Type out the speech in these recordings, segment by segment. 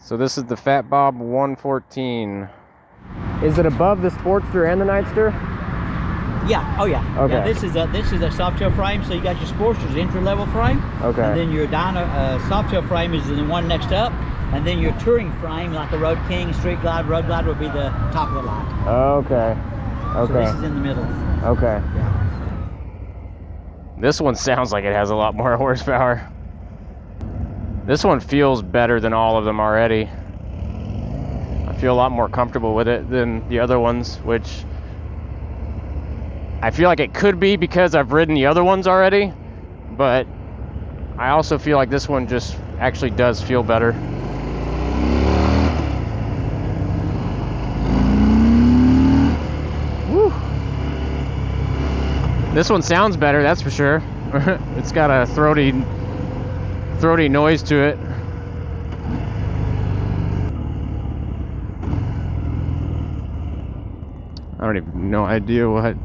So this is the Fat Bob 114. Is it above the Sportster and the Nightster? Yeah. Oh yeah. Okay. Yeah, this is a soft tail frame. So you got your Sportster's entry level frame. Okay. And then your dyno soft tail frame is the one next up, and then your touring frame, like a Road King, Street Glide, Road Glide, will be the top of the line. Okay. So this is in the middle. Okay. Yeah. This one sounds like it has a lot more horsepower. This one feels better than all of them already. I feel a lot more comfortable with it than the other ones, which I feel like it could be because I've ridden the other ones already, but I also feel like this one just actually does feel better. Woo. This one sounds better, that's for sure. It's got a throaty noise to it. I don't even know idea what.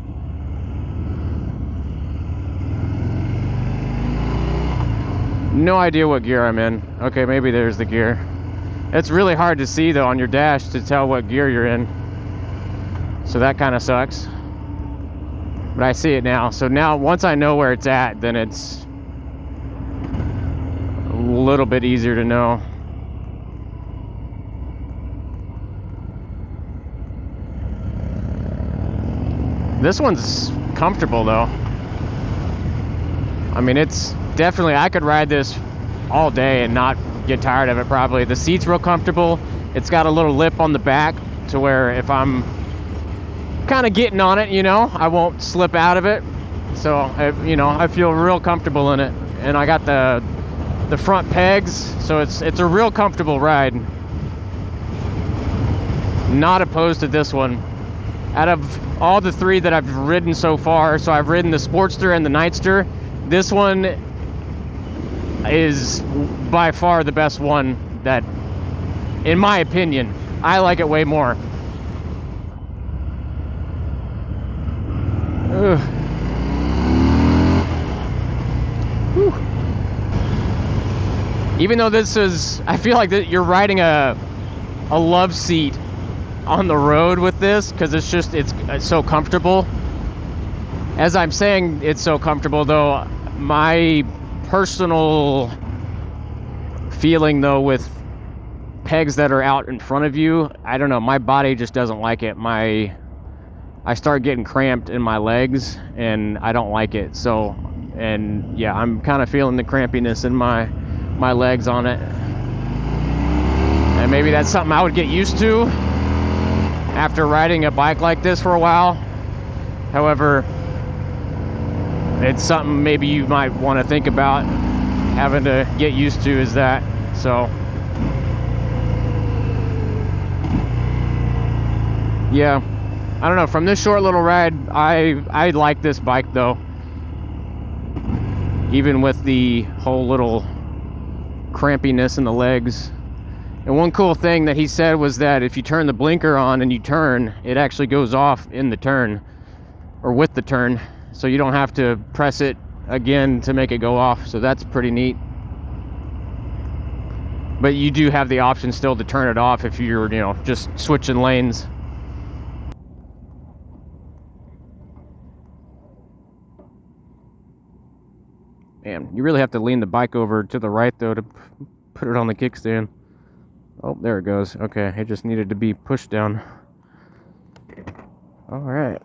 No idea what gear I'm in. Okay, maybe there's the gear. It's really hard to see though on your dash to tell what gear you're in. So that kind of sucks. But I see it now. So now once I know where it's at, then it's a little bit easier to know. This one's comfortable though. I mean, it's definitely, I could ride this all day and not get tired of it probably. The seat's real comfortable. It's got a little lip on the back to where if I'm kind of getting on it, you know, I won't slip out of it. So, I feel real comfortable in it. And I got the front pegs, so it's a real comfortable ride. Not opposed to this one. Out of all the three that I've ridden so far, so I've ridden the Sportster and the Nightster, this one is by far the best one that, in my opinion, I like it way more. Ugh. Whew. Even though this is, I feel like that you're riding a love seat on the road with this, because it's so comfortable. As I'm saying it's so comfortable though, my personal feeling though with pegs that are out in front of you, I don't know, my body just doesn't like it. I start getting cramped in my legs and I don't like it. So, and yeah, I'm kind of feeling the crampiness in my legs on it. And maybe that's something I would get used to after riding a bike like this for a while. However, it's something maybe you might want to think about having to get used to, is that. So yeah, I don't know, from this short little ride, I like this bike though, even with the whole little crampiness in the legs. And one cool thing that he said was that if you turn the blinker on and you turn, it actually goes off in the turn, or with the turn, so you don't have to press it again to make it go off. So that's pretty neat. But you do have the option still to turn it off if you're, just switching lanes. Man, you really have to lean the bike over to the right though to put it on the kickstand. Oh, there it goes. Okay, it just needed to be pushed down. All right.